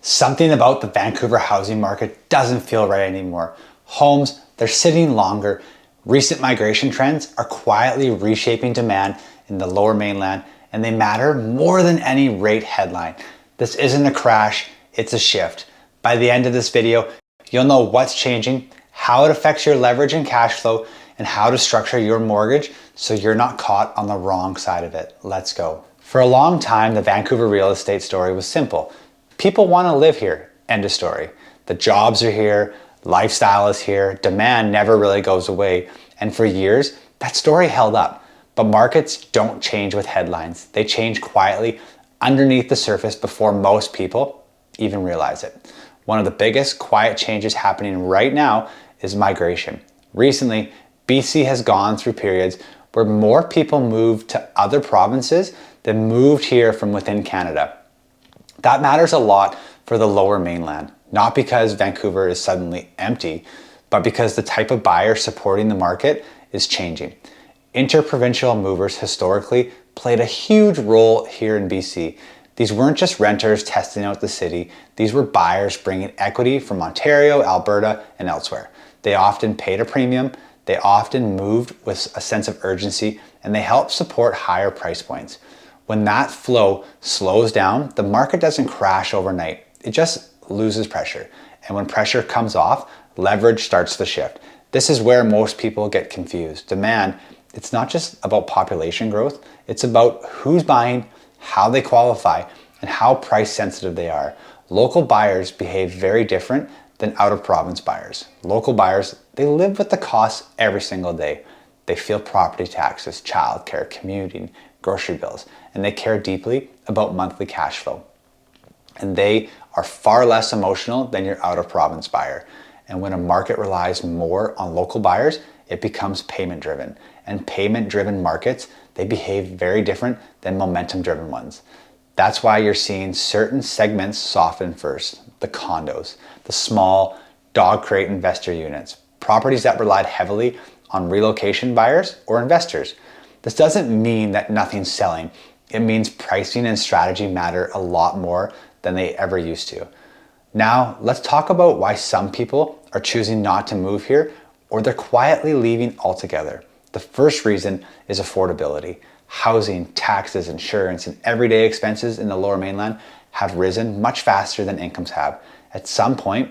Something about the Vancouver housing market doesn't feel right anymore. Homes, they're sitting longer. Recent migration trends are quietly reshaping demand in the lower mainland, and they matter more than any rate headline. This isn't a crash, it's a shift. By the end of this video, you'll know what's changing, how it affects your leverage and cash flow, and how to structure your mortgage so you're not caught on the wrong side of it. Let's go. For a long time, the Vancouver real estate story was simple. People want to live here, end of story. The jobs are here, lifestyle is here, demand never really goes away. And for years, that story held up. But markets don't change with headlines. They change quietly underneath the surface before most people even realize it. One of the biggest quiet changes happening right now is migration. Recently, BC has gone through periods where more people moved to other provinces than moved here from within Canada. That matters a lot for the lower mainland, not because Vancouver is suddenly empty, but because the type of buyer supporting the market is changing. Interprovincial movers historically played a huge role here in BC. These weren't just renters testing out the city, these were buyers bringing equity from Ontario, Alberta, and elsewhere. They often paid a premium, they often moved with a sense of urgency, and they helped support higher price points. When that flow slows down, the market doesn't crash overnight. It just loses pressure. And when pressure comes off, leverage starts to shift. This is where most people get confused. Demand, it's not just about population growth. It's about who's buying, how they qualify, and how price sensitive they are. Local buyers behave very different than out-of-province buyers. Local buyers, they live with the costs every single day. They feel property taxes, childcare, commuting, grocery bills, and they care deeply about monthly cash flow. And they are far less emotional than your out-of-province buyer. And when a market relies more on local buyers, it becomes payment-driven. And payment-driven markets, they behave very different than momentum-driven ones. That's why you're seeing certain segments soften first. The condos, the small dog crate investor units, properties that relied heavily on relocation buyers or investors. This doesn't mean that nothing's selling. It means pricing and strategy matter a lot more than they ever used to. Now, let's talk about why some people are choosing not to move here or they're quietly leaving altogether. The first reason is affordability. Housing, taxes, insurance, and everyday expenses in the lower mainland have risen much faster than incomes have. At some point,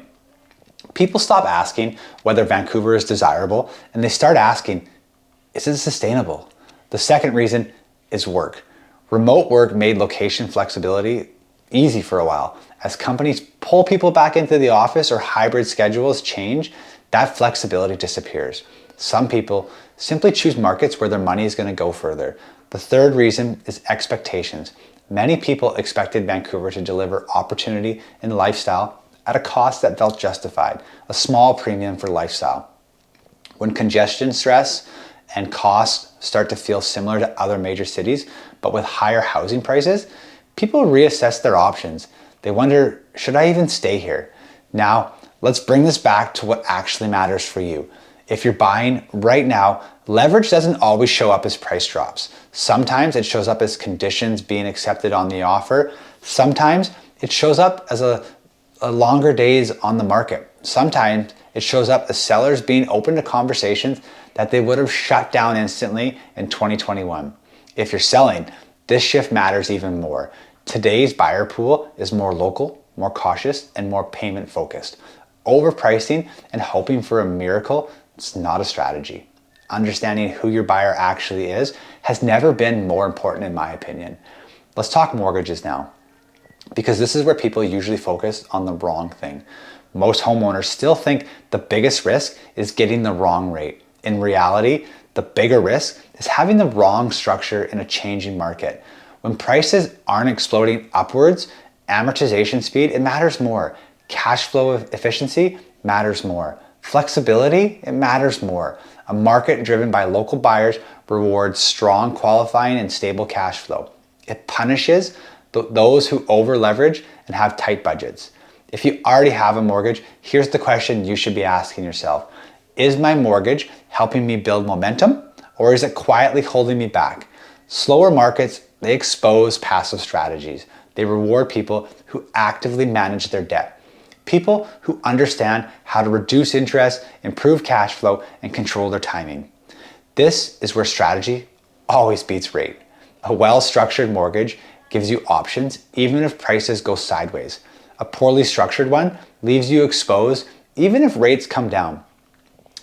people stop asking whether Vancouver is desirable and they start asking, is it sustainable? The second reason is work. Remote work made location flexibility easy for a while. As companies pull people back into the office or hybrid schedules change, that flexibility disappears. Some people simply choose markets where their money is going to go further. The third reason is expectations. Many people expected Vancouver to deliver opportunity and lifestyle at a cost that felt justified, a small premium for lifestyle. When congestion stress and costs start to feel similar to other major cities, but with higher housing prices, people reassess their options. They wonder, should I even stay here? Now, let's bring this back to what actually matters for you. If you're buying right now, leverage doesn't always show up as price drops. Sometimes it shows up as conditions being accepted on the offer. Sometimes it shows up as a longer days on the market. Sometimes it shows up as sellers being open to conversations that they would have shut down instantly in 2021. If you're selling, this shift matters even more. Today's buyer pool is more local, more cautious, and more payment focused. Overpricing and hoping for a miracle, it's not a strategy. Understanding who your buyer actually is has never been more important in my opinion. Let's talk mortgages now, because this is where people usually focus on the wrong thing. Most homeowners still think the biggest risk is getting the wrong rate. In reality, the bigger risk is having the wrong structure in a changing market. When prices aren't exploding upwards, amortization speed, it matters more. Cash flow efficiency matters more. Flexibility, it matters more. A market driven by local buyers rewards strong qualifying and stable cash flow. It punishes those who over leverage and have tight budgets. If you already have a mortgage, here's the question you should be asking yourself. Is my mortgage helping me build momentum, or is it quietly holding me back? Slower markets, they expose passive strategies. They reward people who actively manage their debt. People who understand how to reduce interest, improve cash flow, and control their timing. This is where strategy always beats rate. A well-structured mortgage gives you options even if prices go sideways. A poorly structured one leaves you exposed even if rates come down.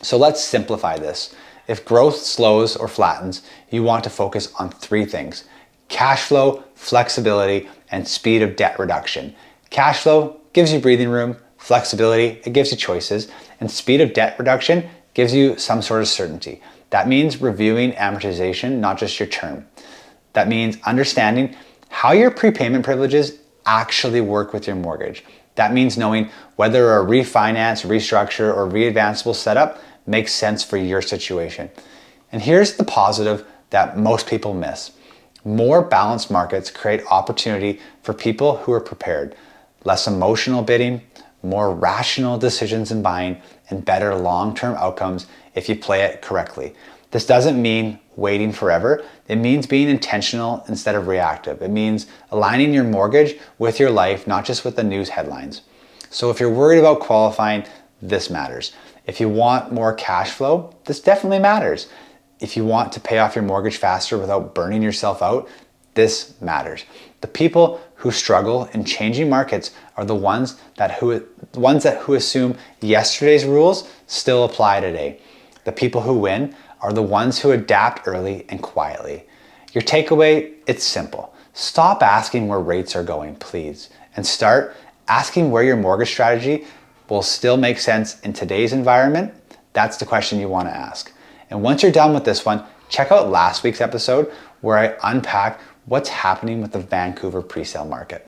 So let's simplify this. If growth slows or flattens, you want to focus on three things: cash flow, flexibility, and speed of debt reduction. Cash flow gives you breathing room, flexibility, it gives you choices, and speed of debt reduction gives you some sort of certainty. That means reviewing amortization, not just your term. That means understanding how your prepayment privileges actually work with your mortgage. That means knowing whether a refinance, restructure, or readvanceable setup makes sense for your situation. And here's the positive that most people miss. More balanced markets create opportunity for people who are prepared. Less emotional bidding, more rational decisions in buying, and better long-term outcomes if you play it correctly. This doesn't mean waiting forever. It means being intentional instead of reactive. It means aligning your mortgage with your life, not just with the news headlines. So if you're worried about qualifying, this matters. If you want more cash flow, this definitely matters. If you want to pay off your mortgage faster without burning yourself out, this matters. The people who struggle in changing markets are the ones who assume yesterday's rules still apply today. The people who win are the ones who adapt early and quietly. Your takeaway, it's simple. Stop asking where rates are going, please, and start asking where your mortgage strategy will still make sense in today's environment. That's the question you want to ask. And once you're done with this one, check out last week's episode where I unpack what's happening with the Vancouver presale market.